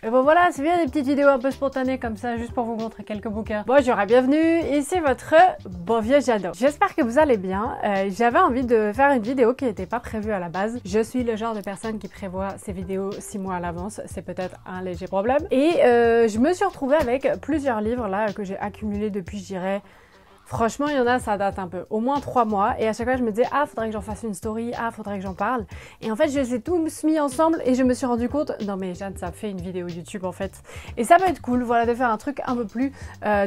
Et bon voilà, c'est bien des petites vidéos un peu spontanées comme ça, juste pour vous montrer quelques bouquins. Bonjour et bienvenue, ici votre bon vieux Jado. J'espère que vous allez bien. J'avais envie de faire une vidéo qui n'était pas prévue à la base. Je suis le genre de personne qui prévoit ses vidéos 6 mois à l'avance, c'est peut-être un léger problème. Et je me suis retrouvée avec plusieurs livres là que j'ai accumulés depuis, je dirais... Franchement, il y en a, ça date un peu. Au moins 3 mois. Et à chaque fois, je me disais, ah, faudrait que j'en fasse une story. Ah, faudrait que j'en parle. Et en fait, je les ai tous mis ensemble et je me suis rendu compte, non mais Jeanne, ça fait une vidéo YouTube en fait. Et ça peut être cool, voilà, de faire un truc un peu plus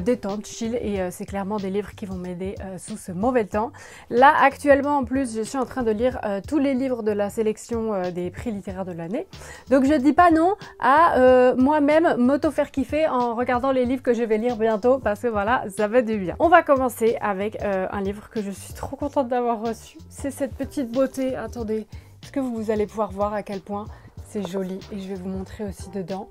détente, chill. Et c'est clairement des livres qui vont m'aider sous ce mauvais temps. Là, actuellement, en plus, je suis en train de lire tous les livres de la sélection des prix littéraires de l'année. Donc, je dis pas non à moi-même m'auto-faire kiffer en regardant les livres que je vais lire bientôt. Parce que voilà, ça va du bien. On va commencer avec un livre que je suis trop contente d'avoir reçu. C'est cette petite beauté. Attendez, est-ce que vous allez pouvoir voir à quel point c'est joli? Et je vais vous montrer aussi dedans.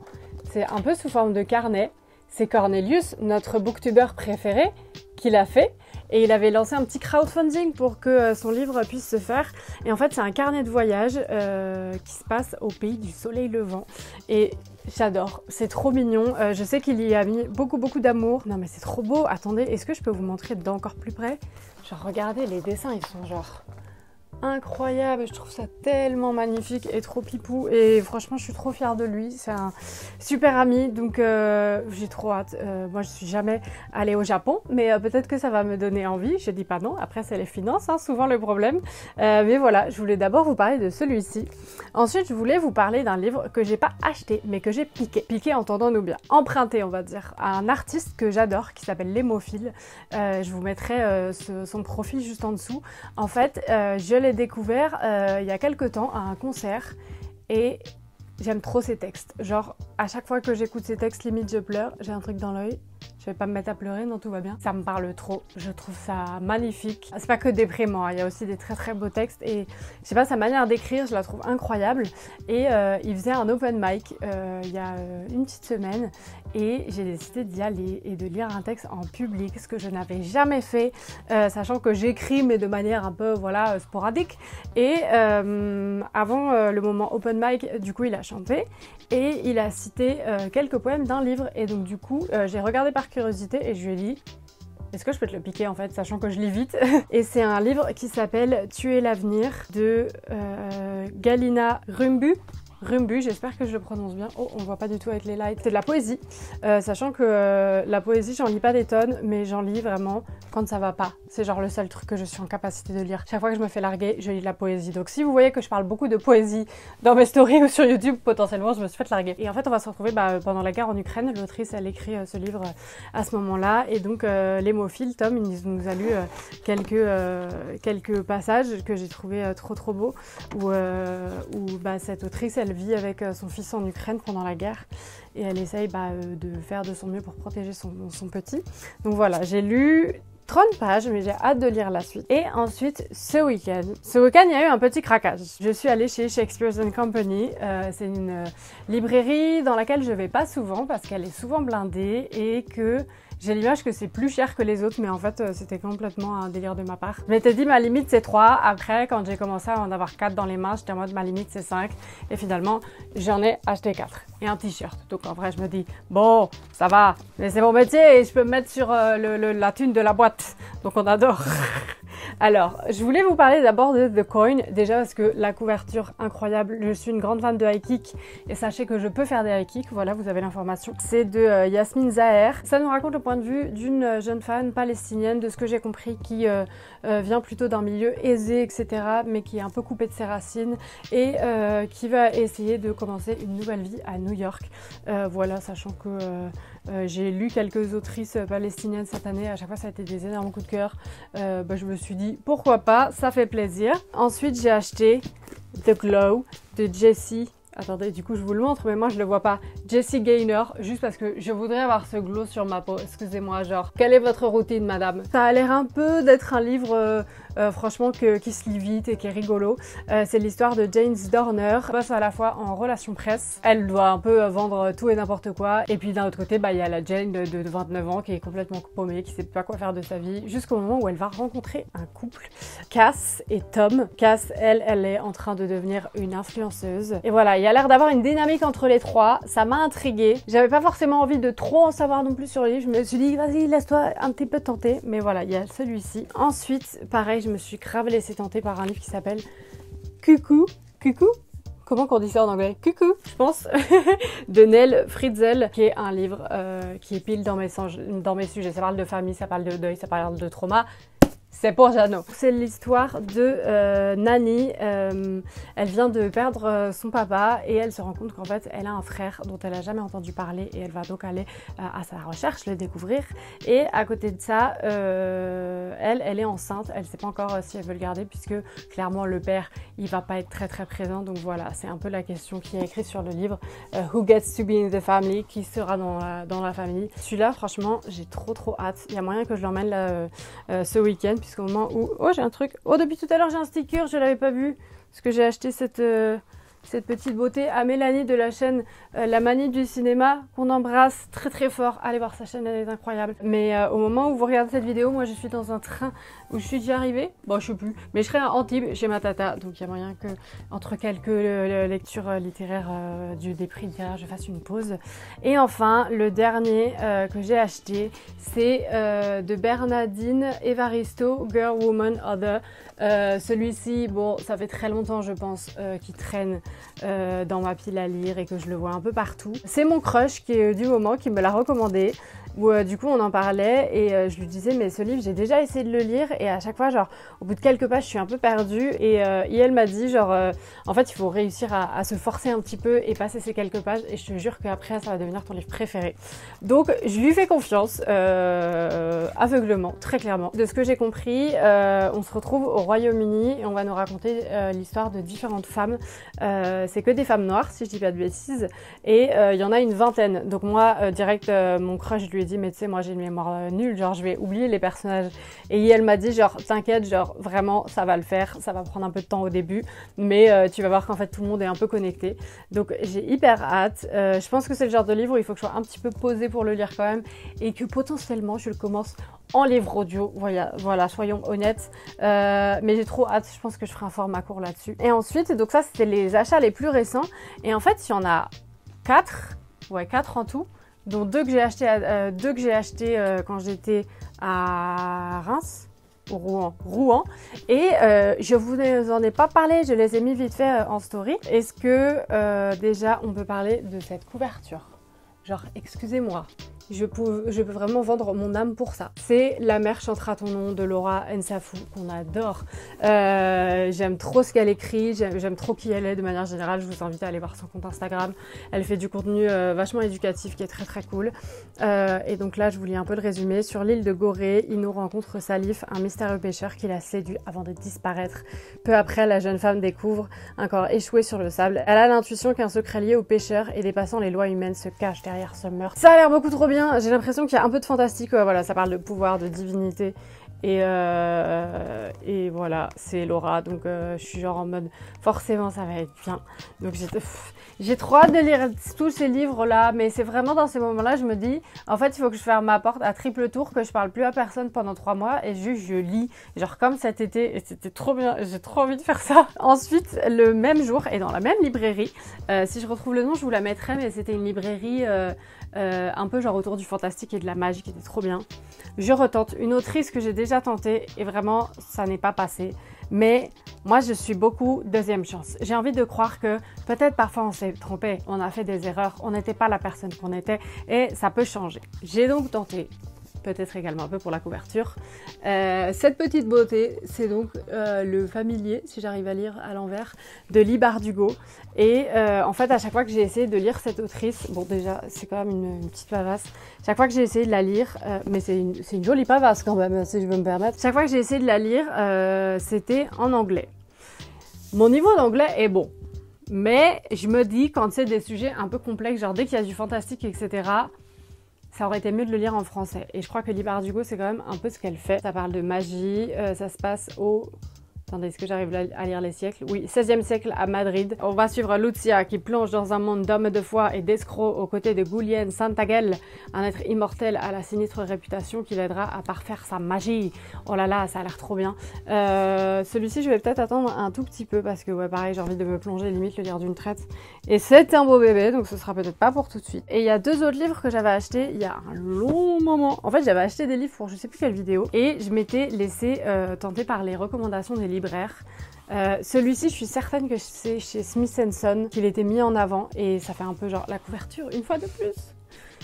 C'est un peu sous forme de carnet. C'est Cornelius, notre booktuber préféré, qui l'a fait. Et il avait lancé un petit crowdfunding pour que son livre puisse se faire. Et en fait, c'est un carnet de voyage qui se passe au pays du soleil levant. Et j'adore, c'est trop mignon. Je sais qu'il y a mis beaucoup d'amour. Non mais c'est trop beau. Attendez, est-ce que je peux vous montrer dedans encore plus près? Genre regardez, les dessins, ils sont genre... incroyable, je trouve ça tellement magnifique et trop pipou et franchement je suis trop fière de lui, c'est un super ami donc j'ai trop hâte. Moi je suis jamais allée au Japon mais peut-être que ça va me donner envie, je dis pas non, après c'est les finances, hein, souvent le problème, mais voilà, je voulais d'abord vous parler de celui-ci. Ensuite je voulais vous parler d'un livre que j'ai pas acheté mais que j'ai piqué entendons-nous bien, emprunté on va dire, à un artiste que j'adore qui s'appelle L'Hémophile. Je vous mettrai son profil juste en dessous. En fait je l'ai découvert il y a quelques temps à un concert et j'aime trop ses textes. Genre, à chaque fois que j'écoute ses textes, limite je pleure, j'ai un truc dans l'œil. Je vais pas me mettre à pleurer, non, tout va bien. Ça me parle trop, je trouve ça magnifique. C'est pas que déprimant, hein. Il y a aussi des très beaux textes et je sais pas, sa manière d'écrire, je la trouve incroyable. Et il faisait un open mic il y a une petite semaine et j'ai décidé d'y aller et de lire un texte en public, ce que je n'avais jamais fait, sachant que j'écris mais de manière un peu, voilà, sporadique. Et avant le moment open mic, du coup, il a chanté et il a cité quelques poèmes d'un livre et donc du coup, j'ai regardé par curiosité et je lui ai dit est-ce que je peux te le piquer en fait, sachant que je lis vite. Et c'est un livre qui s'appelle Tuer l'avenir de Galina Rumbu. Rumbu, j'espère que je le prononce bien. Oh, on voit pas du tout avec les lights. C'est de la poésie, sachant que la poésie, j'en lis pas des tonnes, mais j'en lis vraiment quand ça va pas. C'est genre le seul truc que je suis en capacité de lire. Chaque fois que je me fais larguer, je lis de la poésie. Donc si vous voyez que je parle beaucoup de poésie dans mes stories ou sur YouTube, potentiellement, je me suis fait larguer. Et en fait, on va se retrouver pendant la guerre en Ukraine. L'autrice, elle écrit ce livre à ce moment-là. Et donc, l'Hémophile, Tom, il nous a lu quelques passages que j'ai trouvé trop beaux, où cette autrice, elle vit avec son fils en Ukraine pendant la guerre et elle essaye de faire de son mieux pour protéger son petit. Donc voilà, j'ai lu 30 pages, mais j'ai hâte de lire la suite. Et ensuite, ce week-end, il y a eu un petit craquage. Je suis allée chez Shakespeare & Company. C'est une librairie dans laquelle je vais pas souvent parce qu'elle est souvent blindée et que j'ai l'image que c'est plus cher que les autres, mais en fait, c'était complètement un délire de ma part. Je m'étais dit, ma limite, c'est 3. Après, quand j'ai commencé à en avoir 4 dans les mains, j'étais en mode, ma limite, c'est 5. Et finalement, j'en ai acheté 4. Et un t-shirt. Donc, en vrai, je me dis, bon, ça va. Mais c'est mon métier et je peux me mettre sur la thune de la boîte. Donc, on adore. Alors, je voulais vous parler d'abord de The Coin, déjà parce que la couverture incroyable, je suis une grande fan de high kick et sachez que je peux faire des high kicks, voilà, vous avez l'information. C'est de Yasmine Zaher. Ça nous raconte le point de vue d'une jeune femme palestinienne, de ce que j'ai compris, qui vient plutôt d'un milieu aisé, etc., mais qui est un peu coupée de ses racines et qui va essayer de commencer une nouvelle vie à New York. Voilà, sachant que j'ai lu quelques autrices palestiniennes cette année, à chaque fois ça a été des énormes coups de cœur. Je me suis dit pourquoi pas, ça fait plaisir. Ensuite j'ai acheté The Glow de Jessie. Attendez, du coup je vous le montre mais moi je le vois pas. Jessie Gaynor, juste parce que je voudrais avoir ce glow sur ma peau. Excusez-moi, genre, quelle est votre routine madame? Ça a l'air un peu d'être un livre franchement qui se lit vite et qui est rigolo. C'est l'histoire de Jane Dorner, bosse à la fois en relations presse. Elle doit un peu vendre tout et n'importe quoi. Et puis d'un autre côté, il y a la Jane de 29 ans qui est complètement paumée, qui sait pas quoi faire de sa vie, jusqu'au moment où elle va rencontrer un couple, Cass et Tom. Cass, elle est en train de devenir une influenceuse. Et voilà, il y a l'air d'avoir une dynamique entre les trois. Ça m'a intriguée. J'avais pas forcément envie de trop en savoir non plus sur le livre. Je me suis dit, vas-y, laisse-toi un petit peu tenter. Mais voilà, il y a celui-ci. Ensuite, pareil, je me suis grave laissée tenter par un livre qui s'appelle Cuckoo. Cuckoo? Comment qu'on dit ça en anglais? Cuckoo, je pense, de Nell Fritzel, qui est un livre qui est pile dans mes sujets. Ça parle de famille, ça parle de deuil, ça parle de trauma. C'est pour Jeannot. C'est l'histoire de Nani. Elle vient de perdre son papa et elle se rend compte qu'en fait, elle a un frère dont elle n'a jamais entendu parler et elle va donc aller à sa recherche, le découvrir. Et à côté de ça, elle est enceinte. Elle ne sait pas encore si elle veut le garder puisque clairement le père, il va pas être très présent. Donc voilà, c'est un peu la question qui est écrite sur le livre. Who gets to be in the family? Qui sera dans la famille? Celui-là, franchement, j'ai trop hâte. Il y a moyen que je l'emmène là ce week-end. Puisqu'au moment où... Oh, j'ai un truc. Oh, depuis tout à l'heure, j'ai un sticker. Je ne l'avais pas vu. Parce que j'ai acheté cette petite beauté à Mélanie de la chaîne La Manie du Cinéma, qu'on embrasse très fort. Allez voir sa chaîne, elle est incroyable. Mais au moment où vous regardez cette vidéo, moi, je suis dans un train où je suis déjà arrivée. Bon, je sais plus. Mais je serai à Antibes, chez ma tata. Donc, il y a moyen que, entre quelques lectures littéraires des prix littéraires, je fasse une pause. Et enfin, le dernier que j'ai acheté, c'est de Bernardine Evaristo, Girl, Woman, Other. Celui-ci, bon, ça fait très longtemps, je pense, qu'il traîne dans ma pile à lire et que je le vois un peu partout. C'est mon crush qui est du moment, qui me l'a recommandé. Où du coup on en parlait et je lui disais mais ce livre j'ai déjà essayé de le lire et à chaque fois genre au bout de quelques pages je suis un peu perdue et elle m'a dit genre en fait il faut réussir à se forcer un petit peu et passer ces quelques pages et je te jure qu'après ça va devenir ton livre préféré. Donc je lui fais confiance aveuglement, très clairement. De ce que j'ai compris, on se retrouve au Royaume-Uni et on va nous raconter l'histoire de différentes femmes. C'est que des femmes noires si je dis pas de bêtises et il y en a une vingtaine. Donc moi direct mon crush je lui ai dit mais tu sais moi j'ai une mémoire nulle, genre je vais oublier les personnages et elle m'a dit genre t'inquiète, genre vraiment ça va le faire, ça va prendre un peu de temps au début mais tu vas voir qu'en fait tout le monde est un peu connecté, donc j'ai hyper hâte. Je pense que c'est le genre de livre où il faut que je sois un petit peu posée pour le lire quand même et que potentiellement je le commence en livre audio, voilà soyons honnêtes, mais j'ai trop hâte, je pense que je ferai un format court là-dessus. Et ensuite donc ça c'était les achats les plus récents et en fait il y en a 4 en tout, dont deux que j'ai acheté quand j'étais à Reims, ou Rouen. Et je vous en ai pas parlé, je les ai mis vite fait en story. Est-ce que déjà on peut parler de cette couverture? Genre, excusez-moi, je peux vraiment vendre mon âme pour ça. C'est La mer chantera ton nom de Laura Nsafou, qu'on adore. J'aime trop ce qu'elle écrit, j'aime trop qui elle est de manière générale. Je vous invite à aller voir son compte Instagram. Elle fait du contenu vachement éducatif qui est très cool. Et donc là, je vous lis un peu le résumé. Sur l'île de Gorée, Inou rencontre Salif, un mystérieux pêcheur qui la séduit avant de disparaître. Peu après, la jeune femme découvre un corps échoué sur le sable. Elle a l'intuition qu'un secret lié au pêcheur et dépassant les lois humaines se cache derrière ce meurtre. Ça a l'air beaucoup trop bien. J'ai l'impression qu'il y a un peu de fantastique. Voilà, ça parle de pouvoir, de divinité. Et voilà, c'est Laura, donc je suis genre en mode forcément ça va être bien. Donc j'ai trop hâte de lire tous ces livres là, mais c'est vraiment dans ces moments là je me dis en fait il faut que je ferme ma porte à triple tour, que je parle plus à personne pendant 3 mois et juste je lis, genre comme cet été, et c'était trop bien, j'ai trop envie de faire ça. Ensuite le même jour et dans la même librairie, si je retrouve le nom je vous la mettrai, mais c'était une librairie un peu genre autour du fantastique et de la magie qui était trop bien. Je retente une autrice que j'ai déjà tentée et vraiment ça n'est pas passé, mais moi je suis beaucoup deuxième chance. J'ai envie de croire que peut-être parfois on s'est trompé, on a fait des erreurs, on n'était pas la personne qu'on était et ça peut changer. J'ai donc tenté, peut-être également un peu pour la couverture. Cette petite beauté, c'est donc Le Familier, si j'arrive à lire à l'envers, de Lee Bardugo. Et en fait, à chaque fois que j'ai essayé de lire cette autrice, bon déjà, c'est quand même une petite pavasse. Chaque fois que j'ai essayé de la lire, mais c'est une jolie pavasse quand même, si je veux me permettre. Chaque fois que j'ai essayé de la lire, c'était en anglais. Mon niveau d'anglais est bon. Mais je me dis, quand c'est des sujets un peu complexes, genre dès qu'il y a du fantastique, etc., ça aurait été mieux de le lire en français. Et je crois que Lee Bardugo, c'est quand même un peu ce qu'elle fait. Ça parle de magie, ça se passe au Attendez, est-ce que j'arrive à lire les siècles? Oui, 16e siècle à Madrid. On va suivre Lucia qui plonge dans un monde d'hommes de foi et d'escrocs aux côtés de Gulien Santagel, un être immortel à la sinistre réputation qui l'aidera à parfaire sa magie. Oh là là, ça a l'air trop bien. Celui-ci, je vais peut-être attendre un tout petit peu parce que ouais, pareil, j'ai envie de me plonger, limite le lire d'une traite. Et c'est un beau bébé, donc ce sera peut-être pas pour tout de suite. Et il y a 2 autres livres que j'avais achetés il y a un long moment. En fait, j'avais acheté des livres pour je sais plus quelle vidéo et je m'étais laissé tenter par les recommandations des libraires. Celui-ci, je suis certaine que c'est chez Smith & Son qu'il était mis en avant et ça fait un peu genre la couverture une fois de plus.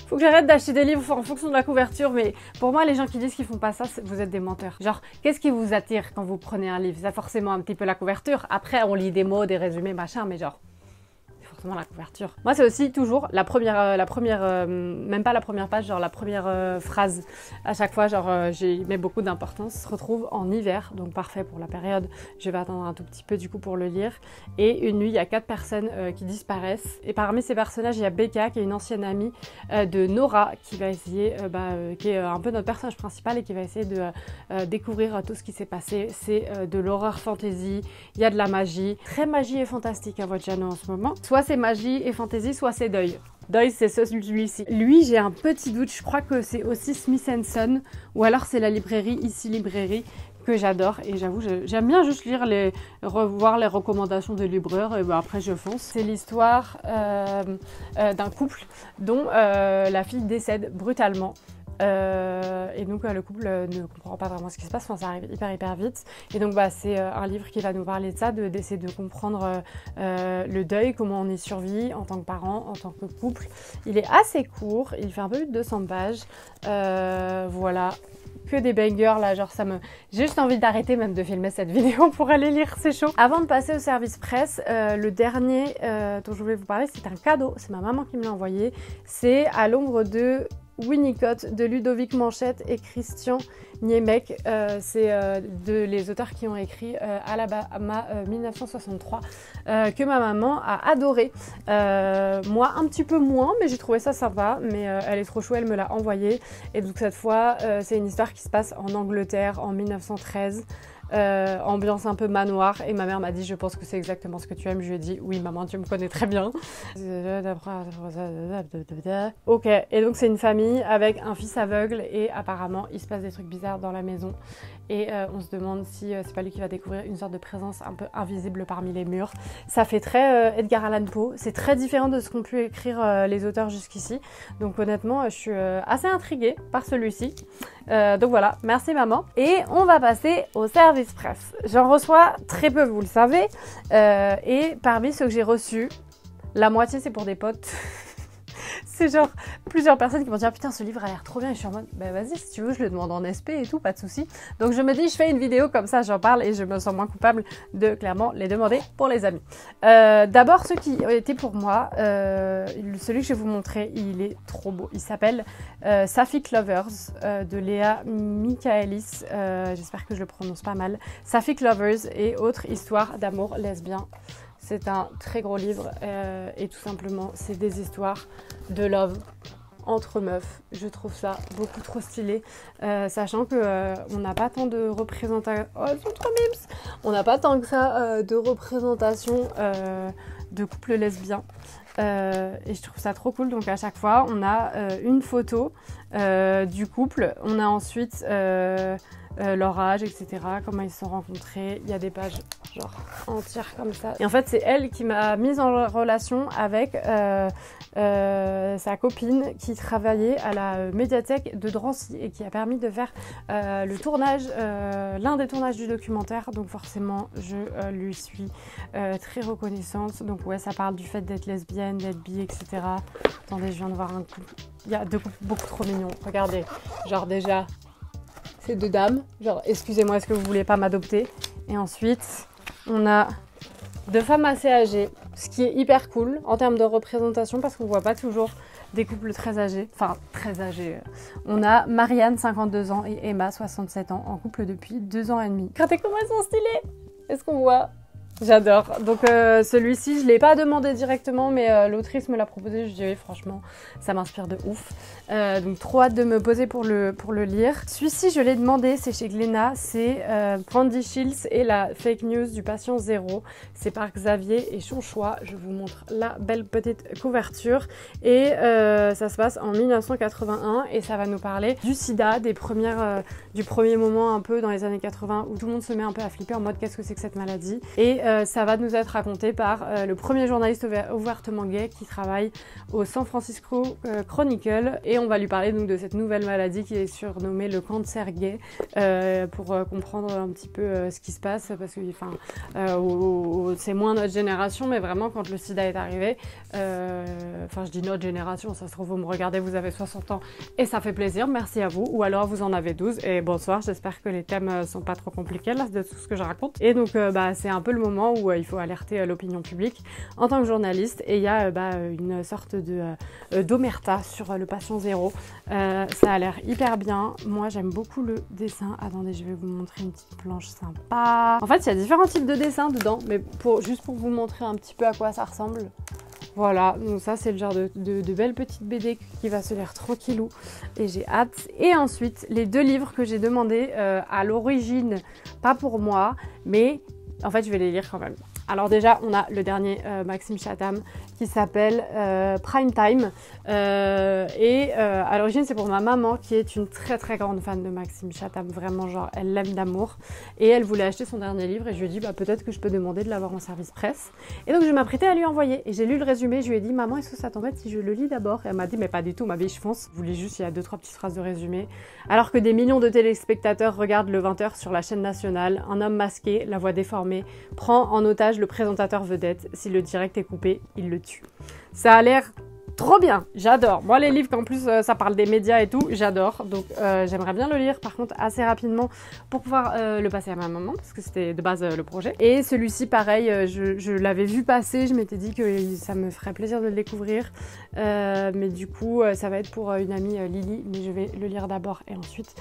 Faut que j'arrête d'acheter des livres en fonction de la couverture, mais pour moi, les gens qui disent qu'ils font pas ça, vous êtes des menteurs. Genre, qu'est-ce qui vous attire quand vous prenez un livre? C'est forcément un petit peu la couverture. Après, on lit des mots, des résumés, machin, mais genre... forcément la couverture. Moi, c'est aussi toujours la première même pas la première page, genre la première phrase. À chaque fois, genre, j'y mets beaucoup d'importance. Se retrouve en hiver, donc parfait pour la période. Je vais attendre un tout petit peu du coup pour le lire. Et une nuit, il y a 4 personnes qui disparaissent. Et parmi ces personnages, il y a Becca, qui est une ancienne amie de Nora, qui va essayer, qui est un peu notre personnage principal et qui va essayer de découvrir tout ce qui s'est passé. C'est de l'horreur fantasy, il y a de la magie. Très magie et fantastique à Voigiano en ce moment. Soit c'est magie et fantasy, soit c'est deuil. Deuil, c'est celui-ci. Lui, j'ai un petit doute, je crois que c'est aussi Smith & Son, ou alors c'est la librairie, ici librairie, que j'adore. Et j'avoue, j'aime bien juste lire revoir les recommandations des libraires, et ben après je fonce. C'est l'histoire d'un couple dont la fille décède brutalement. Et donc le couple ne comprend pas vraiment ce qui se passe, enfin, ça arrive hyper vite et donc c'est un livre qui va nous parler de ça, d'essayer de comprendre le deuil, comment on y survit en tant que parent, en tant que couple. Il est assez court, il fait un peu plus de 200 pages, voilà, que des bangers là, genre j'ai juste envie d'arrêter même de filmer cette vidéo pour aller lire, c'est chaud. Avant de passer au service presse, le dernier dont je voulais vous parler, c'est un cadeau, c'est ma maman qui me l'a envoyé, c'est À l'ombre de Winnicott de Ludovic Manchette et Christian Niemek. C'est les auteurs qui ont écrit Alabama 1963 que ma maman a adoré. Moi un petit peu moins, mais j'ai trouvé ça sympa, mais elle est trop chouette, elle me l'a envoyé. Et donc cette fois c'est une histoire qui se passe en Angleterre en 1913. Ambiance un peu manoir, et ma mère m'a dit je pense que c'est exactement ce que tu aimes. Je lui ai dit oui maman, tu me connais très bien. Ok, et donc c'est une famille avec un fils aveugle et apparemment il se passe des trucs bizarres dans la maison et on se demande si c'est pas lui qui va découvrir une sorte de présence un peu invisible parmi les murs. Ça fait très Edgar Allan Poe, c'est très différent de ce qu'ont pu écrire les auteurs jusqu'ici, donc honnêtement je suis assez intriguée par celui-ci. Donc voilà, merci maman. Et on va passer au service presse. J'en reçois très peu, vous le savez, et parmi ceux que j'ai reçus, la moitié c'est pour des potes. C'est genre plusieurs personnes qui vont dire putain ce livre a l'air trop bien, et je suis en mode bah vas-y si tu veux je le demande en SP et tout, pas de souci. Donc je me dis je fais une vidéo comme ça, j'en parle et je me sens moins coupable de clairement les demander pour les amis. D'abord ceux qui étaient pour moi, celui que je vais vous montrer il est trop beau, il s'appelle Sapphic Lovers de Léa Michaelis, j'espère que je le prononce pas mal. Sapphic Lovers et autres histoires d'amour lesbien. C'est un très gros livre et tout simplement c'est des histoires de love entre meufs. Je trouve ça beaucoup trop stylé, sachant que on n'a pas tant de représentation. Oh, elles sont trop mimes. On n'a pas tant que ça de représentation de couples lesbiens. Et je trouve ça trop cool. Donc à chaque fois on a une photo du couple, on a ensuite leur âge, etc., comment ils se sont rencontrés. Il y a des pages genre entières comme ça. Et en fait, c'est elle qui m'a mise en relation avec sa copine qui travaillait à la médiathèque de Drancy et qui a permis de faire le tournage, l'un des tournages du documentaire. Donc forcément, je lui suis très reconnaissante. Donc ouais, ça parle du fait d'être lesbienne, d'être bi, etc. Attendez, je viens de voir un couple. Il y a deux couples beaucoup trop mignons. Regardez, genre déjà... c'est 2 dames, genre excusez-moi, est-ce que vous voulez pas m'adopter? Et ensuite, on a 2 femmes assez âgées, ce qui est hyper cool en termes de représentation parce qu'on voit pas toujours des couples très âgés, enfin très âgés. On a Marianne, 52 ans, et Emma, 67 ans, en couple depuis 2 ans et demi. Regardez comment elles sont stylées! Est-ce qu'on voit? J'adore. Donc celui-ci, je l'ai pas demandé directement, mais l'autrice me l'a proposé. Je dis oui, franchement, ça m'inspire de ouf. Donc trop hâte de me poser pour le lire. Celui-ci, je l'ai demandé, c'est chez Glénat. C'est Brandy Shields et la fake news du patient zéro. C'est par Xavier et son choix. Je vous montre la belle petite couverture. Et ça se passe en 1981 et ça va nous parler du sida, du premier moment un peu dans les années 80 où tout le monde se met un peu à flipper en mode qu'est-ce que c'est que cette maladie. Et ça va nous être raconté par le premier journaliste ouvertement gay qui travaille au San Francisco Chronicle, et on va lui parler donc de cette nouvelle maladie qui est surnommée le cancer gay pour comprendre un petit peu ce qui se passe, parce que c'est moins notre génération, mais vraiment quand le sida est arrivé, je dis notre génération, ça se trouve vous me regardez, vous avez 60 ans et ça fait plaisir, merci à vous, ou alors vous en avez 12 et bonsoir, j'espère que les thèmes sont pas trop compliqués là de tout ce que je raconte. Et donc c'est un peu le moment où il faut alerter l'opinion publique en tant que journaliste, et il y a une sorte d'omerta sur le patient zéro. Ça a l'air hyper bien, moi j'aime beaucoup le dessin. Attendez, je vais vous montrer une petite planche sympa. En fait il y a différents types de dessins dedans, mais juste pour vous montrer un petit peu à quoi ça ressemble. Voilà, donc ça c'est le genre de belle petite BD qui va se lire tranquillou et j'ai hâte. Et ensuite, les 2 livres que j'ai demandé à l'origine, pas pour moi, mais en fait je vais les lire quand même. Alors déjà, on a le dernier Maxime Chatham qui s'appelle Prime Time. À l'origine, c'est pour ma maman qui est une très très grande fan de Maxime Chatham. Vraiment, genre, elle l'aime d'amour. Et elle voulait acheter son dernier livre et je lui ai dit, peut-être que je peux demander de l'avoir en service presse. Et donc, je m'apprêtais à lui envoyer. Et j'ai lu le résumé, je lui ai dit, maman, est-ce que ça t'embête si je le lis d'abord? Et elle m'a dit, mais pas du tout, ma vie, je fonce. Vous voulez juste, il y a 2-3 petites phrases de résumé. Alors que des millions de téléspectateurs regardent le 20h sur la chaîne nationale, un homme masqué, la voix déformée, prend en otage le présentateur vedette. Si le direct est coupé, il le tue. Ça a l'air trop bien, j'adore. Moi les livres qu'en plus ça parle des médias et tout, j'adore. Donc j'aimerais bien le lire par contre assez rapidement pour pouvoir le passer à ma maman, parce que c'était de base le projet. Et celui-ci pareil, je l'avais vu passer, je m'étais dit que ça me ferait plaisir de le découvrir. Mais du coup ça va être pour une amie Lily, mais je vais le lire d'abord et ensuite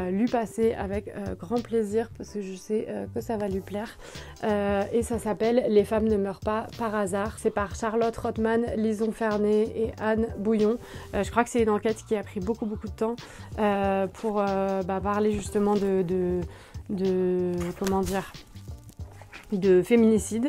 lui passer avec grand plaisir, parce que je sais que ça va lui plaire. Et ça s'appelle Les femmes ne meurent pas par hasard. C'est par Charlotte Rothman, Lison Fernet et Anne Bouillon. Je crois que c'est une enquête qui a pris beaucoup de temps pour parler justement comment dire, de féminicide,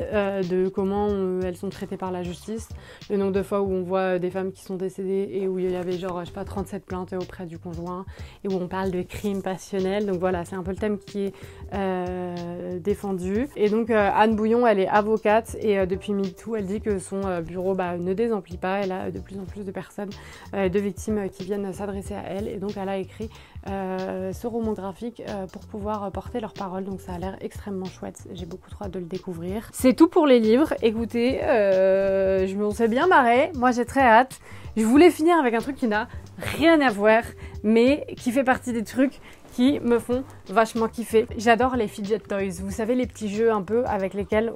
de comment elles sont traitées par la justice, le nombre de fois où on voit des femmes qui sont décédées et où il y avait genre, je sais pas, 37 plaintes auprès du conjoint, et où on parle de crimes passionnels. Donc voilà, c'est un peu le thème qui est défendu. Et donc Anne Bouillon, elle est avocate, et depuis MeToo, elle dit que son bureau ne désemplit pas. Elle a de plus en plus de personnes, de victimes qui viennent s'adresser à elle, et donc elle a écrit ce roman graphique pour pouvoir porter leurs paroles. Donc ça a l'air extrêmement chouette, j'ai beaucoup trop hâte de le découvrir. C'est tout pour les livres. Écoutez, on s'est bien marré, moi j'ai très hâte. Je voulais finir avec un truc qui n'a rien à voir, mais qui fait partie des trucs qui me font vachement kiffer. J'adore les fidget toys, vous savez, les petits jeux un peu avec lesquels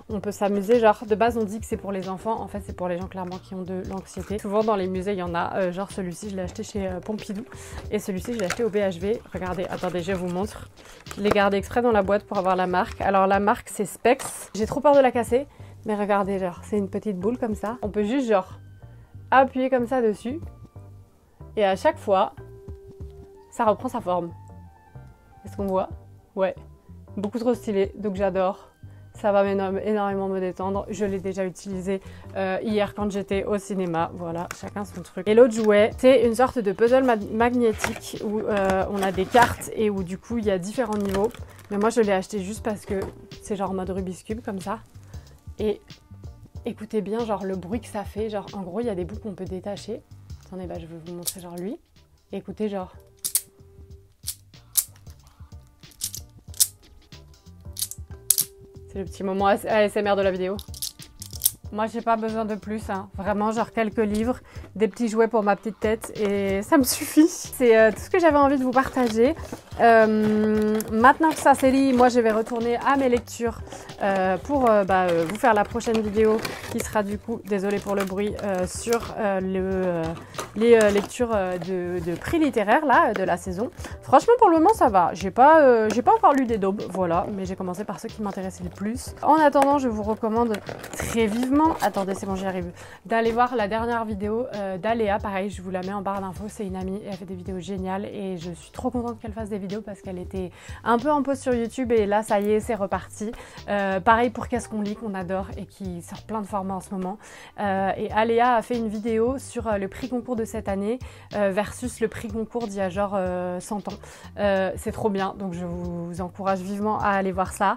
on peut s'amuser. Genre de base on dit que c'est pour les enfants, en fait c'est pour les gens clairement qui ont de l'anxiété. Souvent dans les musées il y en a, genre celui-ci je l'ai acheté chez Pompidou, et celui-ci je l'ai acheté au BHV. Regardez, attendez, je vous montre. Je l'ai gardé exprès dans la boîte pour avoir la marque. Alors la marque c'est Specs, j'ai trop peur de la casser, mais regardez, genre c'est une petite boule comme ça. On peut juste genre appuyer comme ça dessus, et à chaque fois ça reprend sa forme. Est-ce qu'on voit? Ouais, beaucoup trop stylé, donc j'adore. Ça va énormément me détendre. Je l'ai déjà utilisé hier quand j'étais au cinéma. Voilà, chacun son truc. Et l'autre jouet, c'est une sorte de puzzle magnétique où on a des cartes et où du coup il y a différents niveaux. Mais moi je l'ai acheté juste parce que c'est genre en mode Rubik's Cube comme ça. Et écoutez bien genre le bruit que ça fait. Genre en gros il y a des bouts qu'on peut détacher. Attendez, je vais vous montrer genre lui. Et écoutez genre... C'est le petit moment ASMR de la vidéo. Moi, j'ai pas besoin de plus, hein. Vraiment, genre quelques livres, des petits jouets pour ma petite tête et ça me suffit. C'est tout ce que j'avais envie de vous partager. Maintenant que ça c'est dit, moi je vais retourner à mes lectures pour vous faire la prochaine vidéo qui sera du coup, désolé pour le bruit, sur les lectures de prix littéraire là, de la saison. Franchement pour le moment ça va, j'ai pas encore lu des daubes, voilà, mais j'ai commencé par ceux qui m'intéressaient le plus. En attendant, je vous recommande très vivement, attendez c'est bon j'y arrive, d'aller voir la dernière vidéo d'Aléa, pareil je vous la mets en barre d'infos, c'est une amie et elle fait des vidéos géniales et je suis trop contente qu'elle fasse des vidéos parce qu'elle était un peu en pause sur YouTube et là ça y est c'est reparti. Pareil pour Qu'est-ce qu'on lit qu'on adore et qui sort plein de formats en ce moment. Et Aléa a fait une vidéo sur le prix concours de cette année versus le prix concours d'il y a genre 100 ans. C'est trop bien, donc je vous encourage vivement à aller voir ça.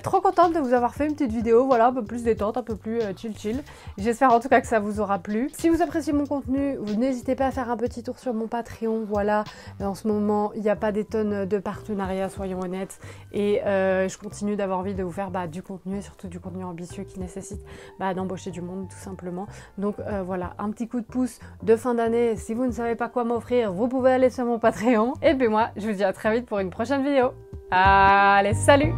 Trop contente de vous avoir fait une petite vidéo, voilà, un peu plus détente, un peu plus chill. J'espère en tout cas que ça vous aura plu. Si vous appréciez mon contenu, vous n'hésitez pas à faire un petit tour sur mon Patreon, voilà. En ce moment, il n'y a pas des tonnes de partenariats, soyons honnêtes. Et je continue d'avoir envie de vous faire du contenu et surtout du contenu ambitieux qui nécessite d'embaucher du monde tout simplement. Donc voilà, un petit coup de pouce de fin d'année. Si vous ne savez pas quoi m'offrir, vous pouvez aller sur mon Patreon. Et puis moi, je vous dis à très vite pour une prochaine vidéo. Allez, salut!